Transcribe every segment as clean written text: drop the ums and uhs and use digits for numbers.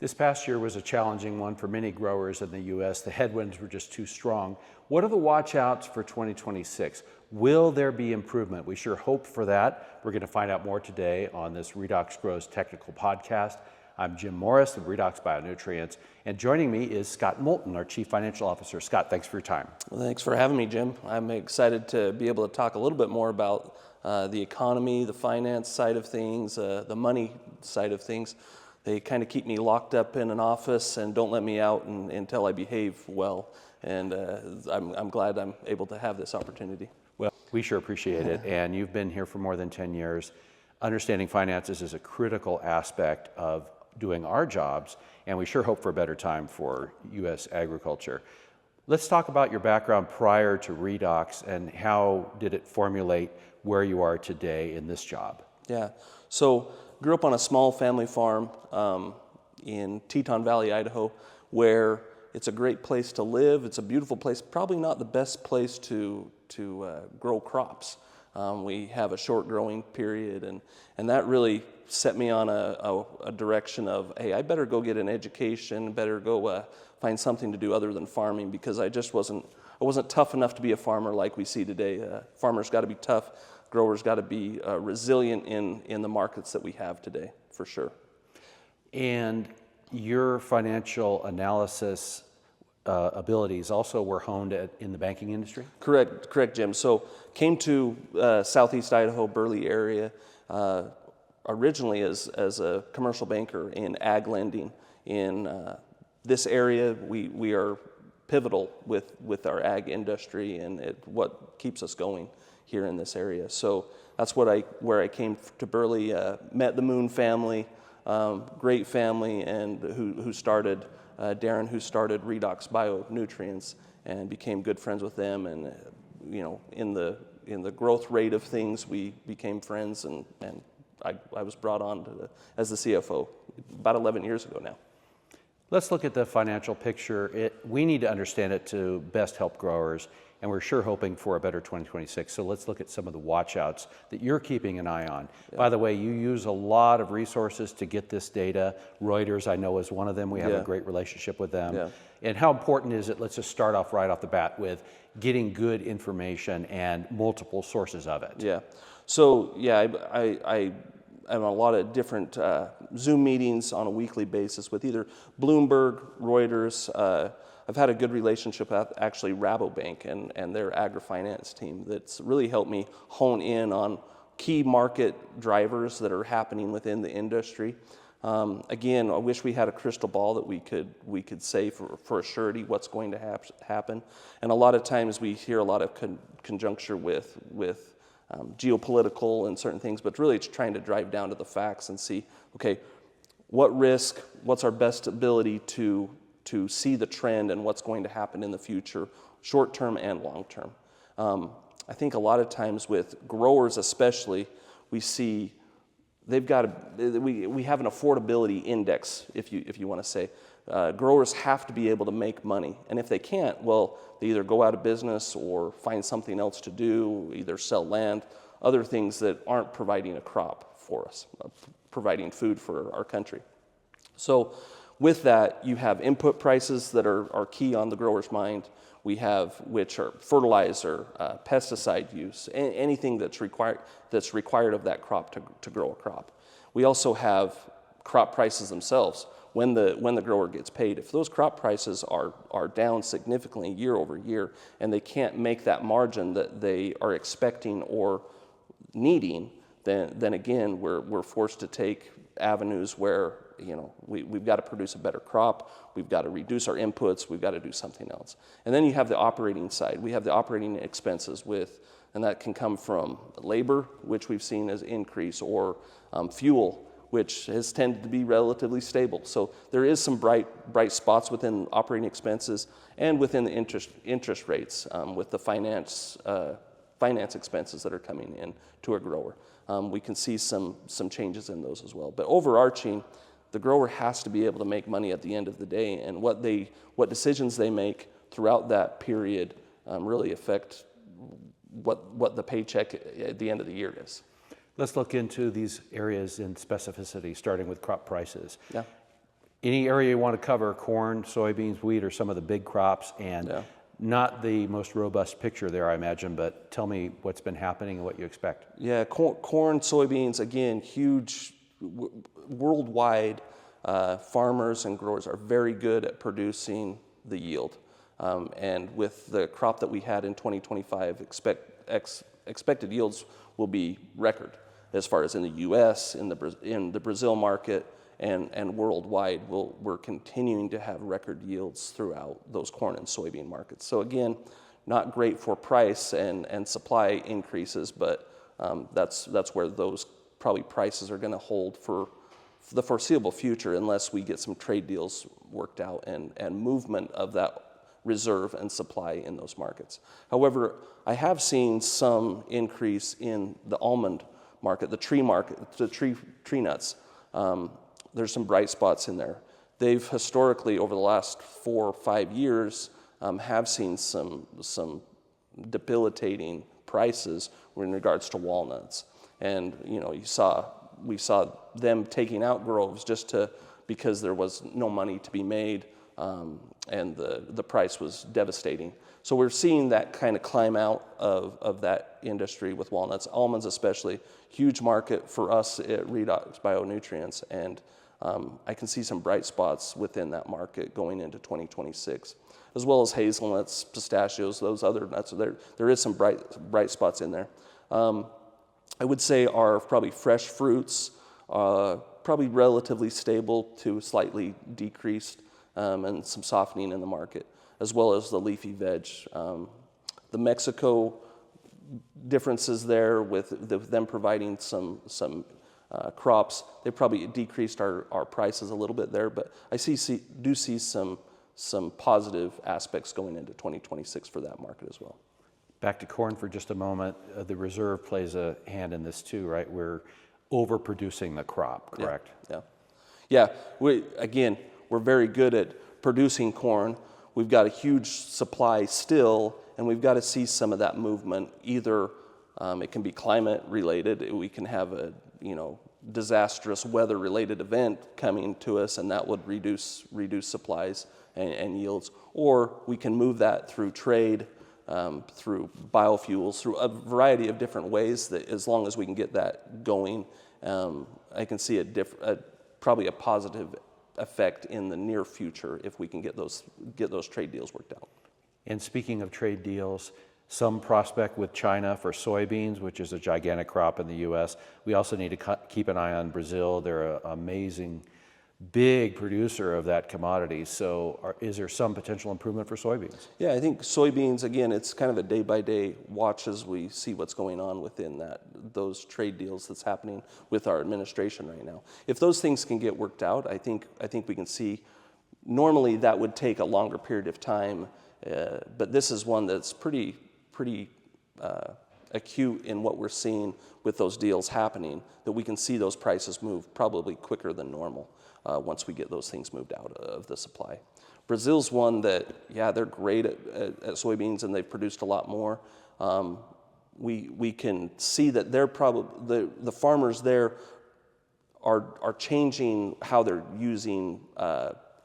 This past year was a challenging one for many growers in the U.S. The headwinds were just too strong. What are the watchouts for 2026? Will there be improvement? We sure hope for that. We're going to find out more today on this Redox Grows Technical Podcast. I'm Jim Morris of Redox Bionutrients, and joining me is Scott Moulton, our Chief Financial Officer. Scott, thanks for your time. Well, thanks for having me, Jim. I'm excited to be able to talk a little bit more about the economy, the finance side of things, the money side of things. They kind of keep me locked up in an office and don't let me out until I behave well. And I'm glad I'm able to have this opportunity. Well, we sure appreciate it. And you've been here for more than 10 years. Understanding finances is a critical aspect of doing our jobs, and we sure hope for a better time for U.S. agriculture. Let's talk about your background prior to Redox and how did it formulate where you are today in this job? Yeah, so grew up on a small family farm in Teton Valley, Idaho, where it's a great place to live. It's a beautiful place, probably not the best place to grow crops. We have a short growing period, and that really set me on a direction of, hey, I better go get an education, better go find something to do other than farming, because I wasn't tough enough to be a farmer like we see today. Farmers got to be tough. Growers got to be resilient in the markets that we have today, for sure. And your financial analysis abilities also were honed in the banking industry? Correct, Jim. So came to Southeast Idaho, Burley area, originally as a commercial banker in ag lending. In this area, we are pivotal with our ag industry and what keeps us going here in this area. So that's where I came to Burley, met the Moon family, great family, and who started Darren, who started Redox Bionutrients, and became good friends with them. And in the growth rate of things, we became friends, and I was brought on as the CFO about 11 years ago now. Let's look at the financial picture. We need to understand it to best help growers, and we're sure hoping for a better 2026. So let's look at some of the watchouts that you're keeping an eye on. Yeah. By the way, you use a lot of resources to get this data. Reuters, I know, is one of them. We have a great relationship with them. Yeah. And how important is it, let's just start off right off the bat with getting good information and multiple sources of it. Yeah. So, yeah, I'm on a lot of different Zoom meetings on a weekly basis with either Bloomberg, Reuters. I've had a good relationship with actually Rabobank and their agri-finance team that's really helped me hone in on key market drivers that are happening within the industry. Again, I wish we had a crystal ball that we could say for a surety what's going to happen. And a lot of times we hear a lot of conjuncture with geopolitical and certain things, but really it's trying to drive down to the facts and see, okay, what risk, what's our best ability to see the trend and what's going to happen in the future, short term and long term. I think a lot of times with growers especially, we see we have an affordability index, if you want to say. Growers have to be able to make money, and if they can't, well, they either go out of business or find something else to do, either sell land, other things that aren't providing a crop for us, providing food for our country. So with that, you have input prices that are key on the grower's mind. We have, which are fertilizer, pesticide use, anything that's required of that crop to grow a crop. We also have crop prices themselves. When the grower gets paid, if those crop prices are down significantly year over year, and they can't make that margin that they are expecting or needing, then again we're forced to take avenues where we've got to produce a better crop, we've got to reduce our inputs, we've got to do something else. And then you have the operating side. We have the operating expenses and that can come from labor, which we've seen as increase, or fuel, which has tended to be relatively stable. So there is some bright spots within operating expenses and within the interest rates with the finance expenses that are coming in to a grower. We can see some changes in those as well. But overarching, the grower has to be able to make money at the end of the day, and what decisions they make throughout that period really affect what the paycheck at the end of the year is. Let's look into these areas in specificity, starting with crop prices. Yeah. Any area you want to cover, corn, soybeans, wheat, or some of the big crops, and not the most robust picture there, I imagine, but tell me what's been happening and what you expect. Yeah, corn, soybeans, again, huge worldwide. Farmers and growers are very good at producing the yield. And with the crop that we had in 2025, expected yields will be record as far as in the U.S., in the Brazil market, and worldwide. We're continuing to have record yields throughout those corn and soybean markets. So again, not great for price and supply increases, but that's where those probably prices are going to hold for the foreseeable future unless we get some trade deals worked out and movement of that reserve and supply in those markets. However, I have seen some increase in the almond market, the tree nuts. There's some bright spots in there. They've historically, over the last 4 or 5 years, have seen some debilitating prices in regards to walnuts. And we saw them taking out groves because there was no money to be made, and the price was devastating. So we're seeing that kind of climb out of that industry with walnuts, almonds especially. Huge market for us at Redox Bionutrients, and I can see some bright spots within that market going into 2026, as well as hazelnuts, pistachios, those other nuts. There is some bright spots in there. I would say our probably fresh fruits, probably relatively stable to slightly decreased, and some softening in the market, as well as the leafy veg. The Mexico differences there with them providing some crops, they probably decreased our prices a little bit there, but I do see some positive aspects going into 2026 for that market as well. Back to corn for just a moment. The reserve plays a hand in this too, right? We're overproducing the crop, correct? Yeah. We're very good at producing corn. We've got a huge supply still, and we've got to see some of that movement. Either it can be climate related. We can have a disastrous weather related event coming to us, and that would reduce supplies and yields. Or we can move that through trade, through biofuels, through a variety of different ways. That as long as we can get that going, I can see probably a positive effect in the near future if we can get those trade deals worked out. And speaking of trade deals, some prospect with China for soybeans, which is a gigantic crop in the U.S. We also need to keep an eye on Brazil. They're an amazing, big producer of that commodity. So is there some potential improvement for soybeans? Yeah, I think soybeans, again, it's kind of a day-by-day watch as we see what's going on within those trade deals that's happening with our administration right now. If those things can get worked out, I think we can see, normally that would take a longer period of time, but this is one that's pretty acute in what we're seeing with those deals happening, that we can see those prices move probably quicker than normal once we get those things moved out of the supply. Brazil's one that, they're great at soybeans, and they've produced a lot more. We can see that they're probably the farmers there are changing how they're using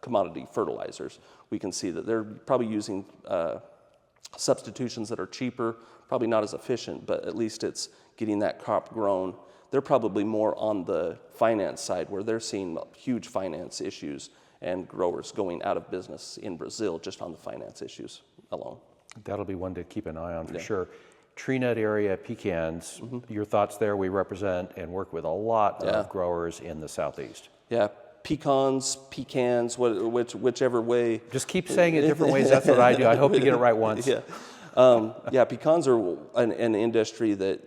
commodity fertilizers. We can see that they're probably using substitutions that are cheaper, probably not as efficient, but at least it's getting that crop grown. They're probably more on the finance side, where they're seeing huge finance issues and growers going out of business in Brazil just on the finance issues alone. That'll be one to keep an eye on for sure. Tree nut area pecans, your thoughts there? We represent and work with a lot of growers in the Southeast. Yeah, pecans, whichever way. Just keep saying it different ways. That's what I do. I hope to get it right once. Pecans are an industry that,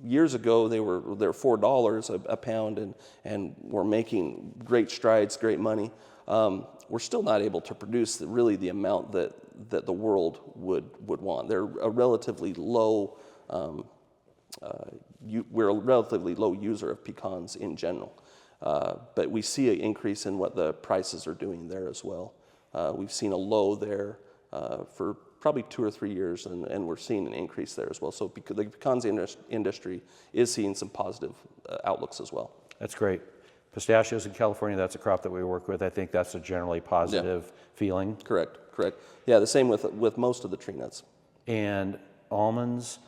years ago they were $4 a pound, and we're making great strides, great money. We're still not able to produce really the amount that the world would want. They're a relatively low. We're a relatively low user of pecans in general, but we see an increase in what the prices are doing there as well. We've seen a low there for probably 2 or 3 years, and we're seeing an increase there as well. So the pecans industry is seeing some positive outlooks as well. That's great. Pistachios in California, that's a crop that we work with. I think that's a generally positive feeling. Correct. Yeah, the same with most of the tree nuts. And almonds,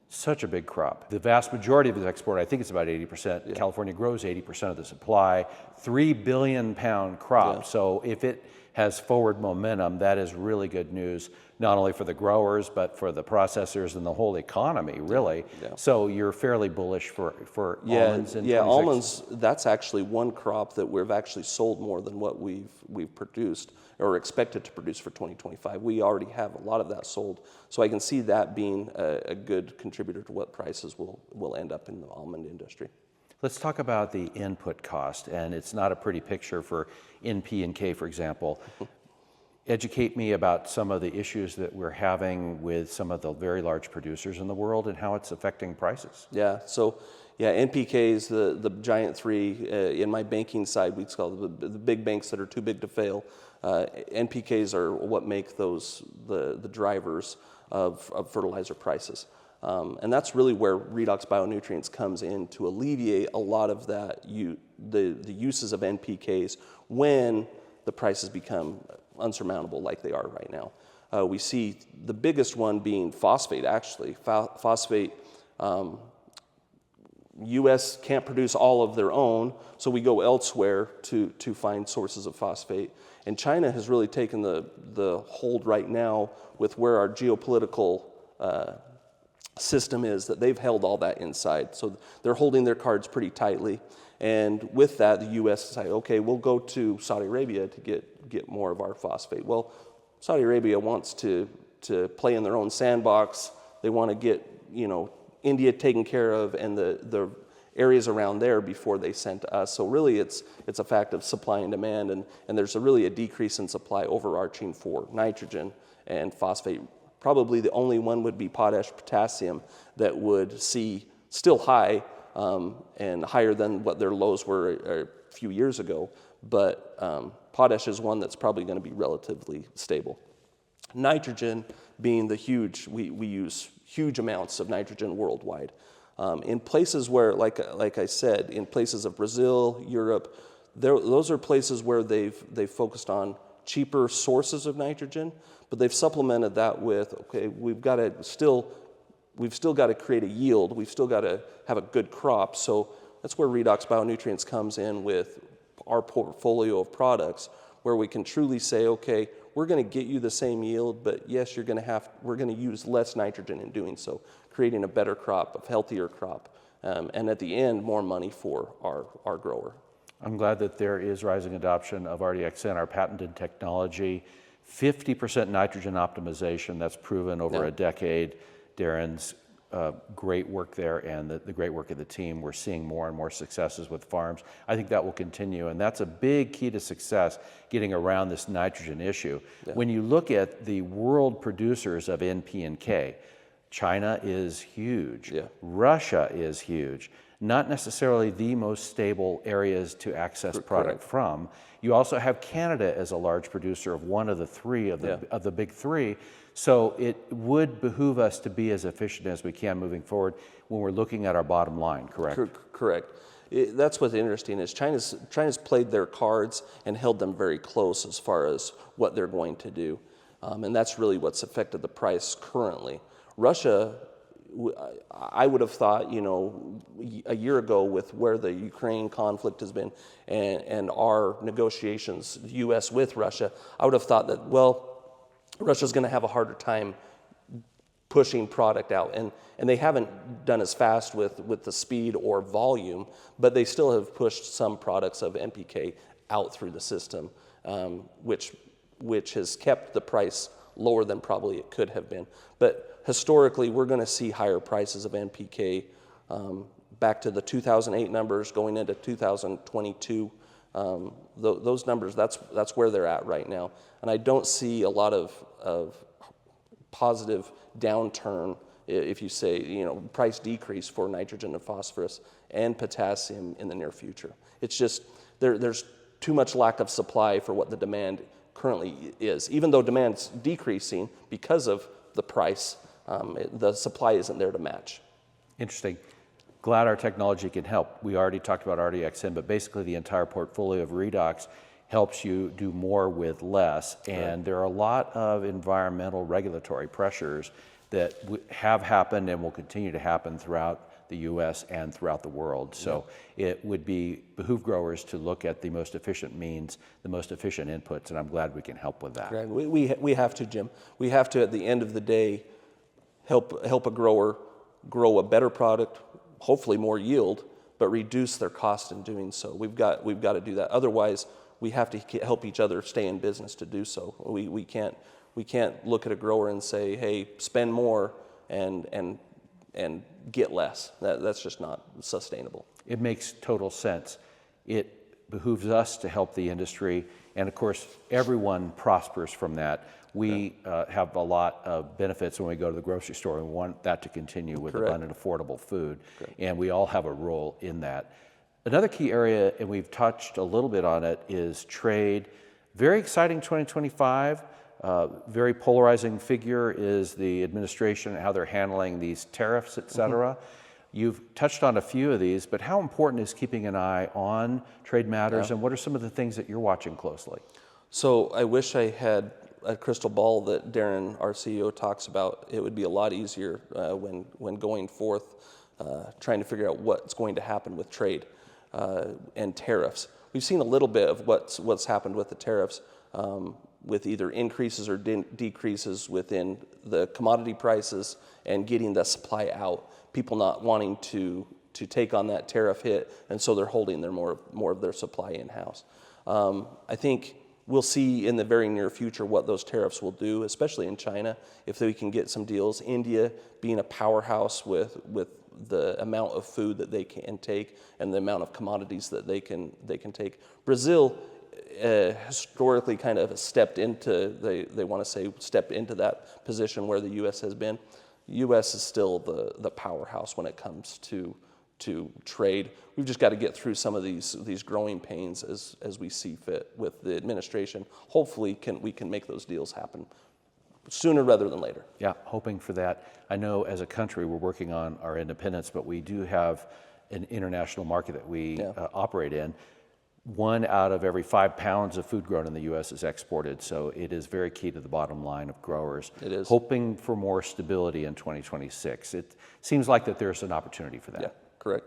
such a big crop. The vast majority of the export, I think it's about 80%. California grows 80% of the supply. 3 billion pound crop. So if it has forward momentum, that is really good news, not only for the growers, but for the processors and the whole economy, really. So you're fairly bullish for almonds in 26? Almonds, that's actually one crop that we've actually sold more than what we've produced or expected to produce for 2025. We already have a lot of that sold. So I can see that being a good contributor to what prices will end up in the almond industry. Let's talk about the input cost, and it's not a pretty picture for NP and K, for example. Educate me about some of the issues that we're having with some of the very large producers in the world and how it's affecting prices. NPKs, the giant three, in my banking side, we call the big banks that are too big to fail. NPKs are what make those the drivers of fertilizer prices. And that's really where Redox Bionutrients comes in to alleviate a lot of that, the uses of NPKs when the prices become unsurmountable like they are right now. We see the biggest one being phosphate, actually. Phosphate, U.S. can't produce all of their own, so we go elsewhere to find sources of phosphate. And China has really taken the hold right now with where our geopolitical system is, that they've held all that inside. So they're holding their cards pretty tightly. And with that, the U.S. decided, okay, we'll go to Saudi Arabia to get more of our phosphate. Well, Saudi Arabia wants to play in their own sandbox. They want to get, India taken care of and the areas around there before they send to us. So really it's a fact of supply and demand, and there's really a decrease in supply overarching for nitrogen and phosphate. Probably the only one would be potash, potassium, that would see still high and higher than what their lows were a few years ago. But potash is one that's probably going to be relatively stable. Nitrogen being the huge, we use huge amounts of nitrogen worldwide. In places where, like I said, in places of Brazil, Europe, those are places where they've focused on cheaper sources of nitrogen, but they've supplemented that with, okay, we've still got to create a yield. We've still got to have a good crop. So that's where Redox Bionutrients comes in with our portfolio of products, where we can truly say, okay, we're going to get you the same yield, but yes, we're going to use less nitrogen in doing so, creating a better crop, a healthier crop, and at the end, more money for our grower. I'm glad that there is rising adoption of RDXN, our patented technology. 50% nitrogen optimization, that's proven over a decade. Darren's great work there and the great work of the team. We're seeing more and more successes with farms. I think that will continue, and that's a big key to success, getting around this nitrogen issue. When you look at the world producers of NP and K, China is huge. Russia is huge. Not necessarily the most stable areas to access product from. You also have Canada as a large producer of one of the three of the big three. So it would behoove us to be as efficient as we can moving forward when we're looking at our bottom line, correct? Correct. That's what's interesting is China's played their cards and held them very close as far as what they're going to do. And that's really what's affected the price currently. Russia, I would have thought, a year ago with where the Ukraine conflict has been and our negotiations, the U.S. with Russia, I would have thought that, well, Russia's going to have a harder time pushing product out. And they haven't done as fast with the speed or volume, but they still have pushed some products of NPK out through the system, which has kept the price lower than probably it could have been. But historically, we're going to see higher prices of NPK back to the 2008 numbers going into 2022. Those numbers, that's where they're at right now. And I don't see a lot of positive downturn, if you say, price decrease for nitrogen and phosphorus and potassium in the near future. It's just there's too much lack of supply for what the demand currently is. Even though demand's decreasing because of the price, the supply isn't there to match. Interesting. glad our technology can help. We already talked about RDXN, but basically the entire portfolio of Redox helps you do more with less. And there are a lot of environmental regulatory pressures that have happened and will continue to happen throughout the U.S. and throughout the world. So it would behoove growers to look at the most efficient means, the most efficient inputs, and I'm glad we can help with that. Right. We have to, Jim. We have to, at the end of the day, help a grower grow a better product, hopefully more yield, but reduce their cost in doing so. We've got to do that. Otherwise, we have to help each other stay in business to do so. We can't look at a grower and say, hey, spend more and get less. That's just not sustainable. It makes total sense. It behooves us to help the industry, and of course, everyone prospers from that. We have a lot of benefits when we go to the grocery store, and we want that to continue with abundant, affordable food, and we all have a role in that. Another key area, and we've touched a little bit on it, is trade. Very exciting 2025. Very polarizing figure is the administration and how they're handling these tariffs, et cetera. You've touched on a few of these, but how important is keeping an eye on trade matters, and what are some of the things that you're watching closely? So I wish I had a crystal ball that Darren, our CEO, talks about. It would be a lot easier when going forth, trying to figure out what's going to happen with trade and tariffs. We've seen a little bit of what's happened with the tariffs, with either increases or decreases within the commodity prices and getting the supply out. People not wanting to take on that tariff hit, and so they're holding their more of their supply in-house. I think we'll see in the very near future what those tariffs will do, especially in China, if we can get some deals. India being a powerhouse with the amount of food that they can take and the amount of commodities that they can take. Brazil historically kind of stepped into that position where the U.S. has been. The U.S. is still the powerhouse when it comes to trade. We've just got to get through some of these growing pains as we see fit with the administration. Hopefully we can make those deals happen sooner rather than later. Yeah, hoping for that. I know as a country we're working on our independence, but we do have an international market that we operate in. 1 out of every 5 pounds of food grown in the U.S. is exported, so it is very key to the bottom line of growers. It is. Hoping for more stability in 2026. It seems like that there's an opportunity for that. Yeah, correct.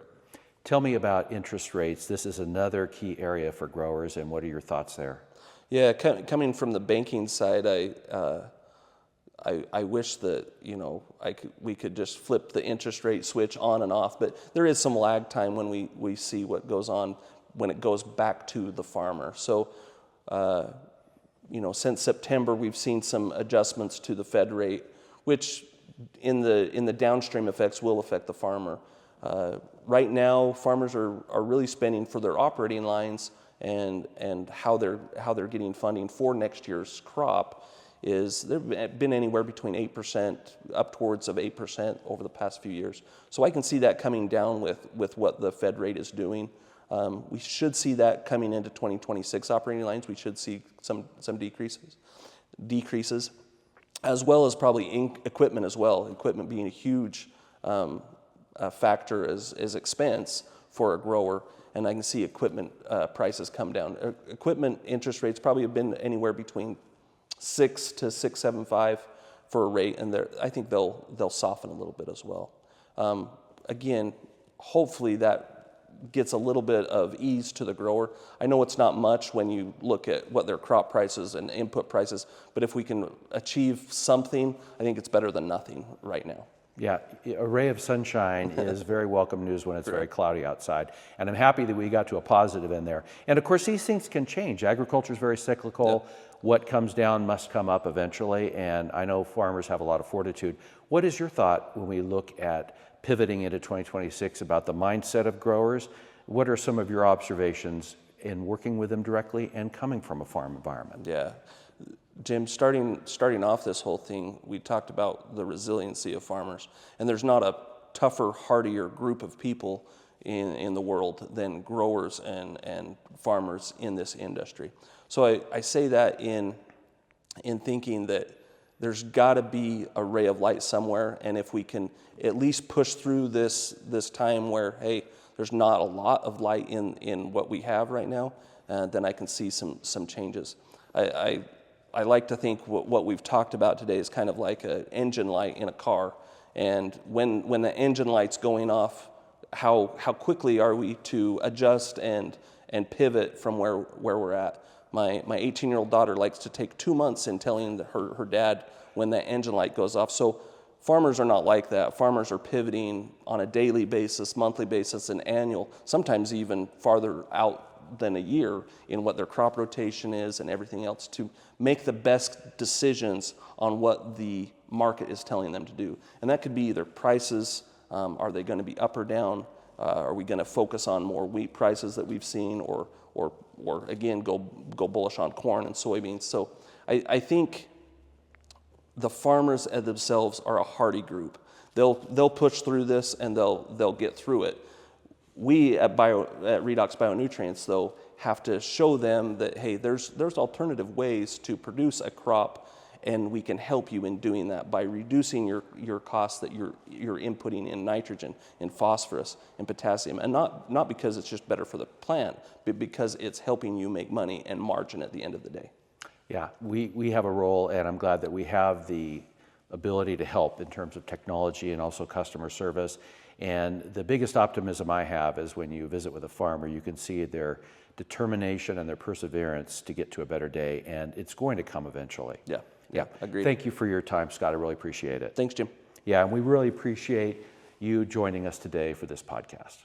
Tell me about interest rates. This is another key area for growers, and what are your thoughts there? Yeah, coming from the banking side, I wish that we could just flip the interest rate switch on and off, but there is some lag time when we see what goes on when it goes back to the farmer. So, since September, we've seen some adjustments to the Fed rate, which in the downstream effects will affect the farmer. Right now, farmers are really spending for their operating lines and how they're getting funding for next year's crop. They've been anywhere between 8% up towards of 8% over the past few years. So I can see that coming down with what the Fed rate is doing. We should see that coming into 2026 operating lines. We should see some decreases, as well as probably equipment as well. Equipment being a huge factor as expense for a grower, and I can see equipment prices come down. Equipment interest rates probably have been anywhere between 6 to 6.75 for a rate, and I think they'll soften a little bit as well. Again, hopefully that gets a little bit of ease to the grower. I know it's not much when you look at what their crop prices and input prices, but if we can achieve something, I think it's better than nothing right now. Yeah, a ray of sunshine is very welcome news when it's very cloudy outside. And I'm happy that we got to a positive in there. And of course, these things can change. Agriculture is very cyclical. Yeah. What comes down must come up eventually. And I know farmers have a lot of fortitude. What is your thought when we look at pivoting into 2026 about the mindset of growers? What are some of your observations in working with them directly and coming from a farm environment? Yeah. Jim, starting off this whole thing, we talked about the resiliency of farmers, and there's not a tougher, hardier group of people in the world than growers and farmers in this industry. So I say that in thinking that there's got to be a ray of light somewhere. And if we can at least push through this time where, hey, there's not a lot of light in what we have right now, then I can see some changes. I like to think what we've talked about today is kind of like an engine light in a car. And when the engine light's going off, how quickly are we to adjust and pivot from where we're at? My 18-year-old daughter likes to take 2 months in telling her dad when that engine light goes off. So farmers are not like that. Farmers are pivoting on a daily basis, monthly basis, and annual, sometimes even farther out than a year in what their crop rotation is and everything else to make the best decisions on what the market is telling them to do. And that could be either prices, are they going to be up or down? Are we going to focus on more wheat prices that we've seen, or again go bullish on corn and soybeans? So I think the farmers themselves are a hardy group. They'll push through this and they'll get through it. We at Redox Bionutrients, though, have to show them that, hey, there's alternative ways to produce a crop, and we can help you in doing that by reducing your costs that you're inputting in nitrogen, in phosphorus, in potassium, and not because it's just better for the plant, but because it's helping you make money and margin at the end of the day. Yeah, we have a role, and I'm glad that we have the ability to help in terms of technology and also customer service. And the biggest optimism I have is when you visit with a farmer, you can see their determination and their perseverance to get to a better day, and it's going to come eventually. Yeah, agreed. Thank you for your time, Scott. I really appreciate it. Thanks, Jim. Yeah, and we really appreciate you joining us today for this podcast.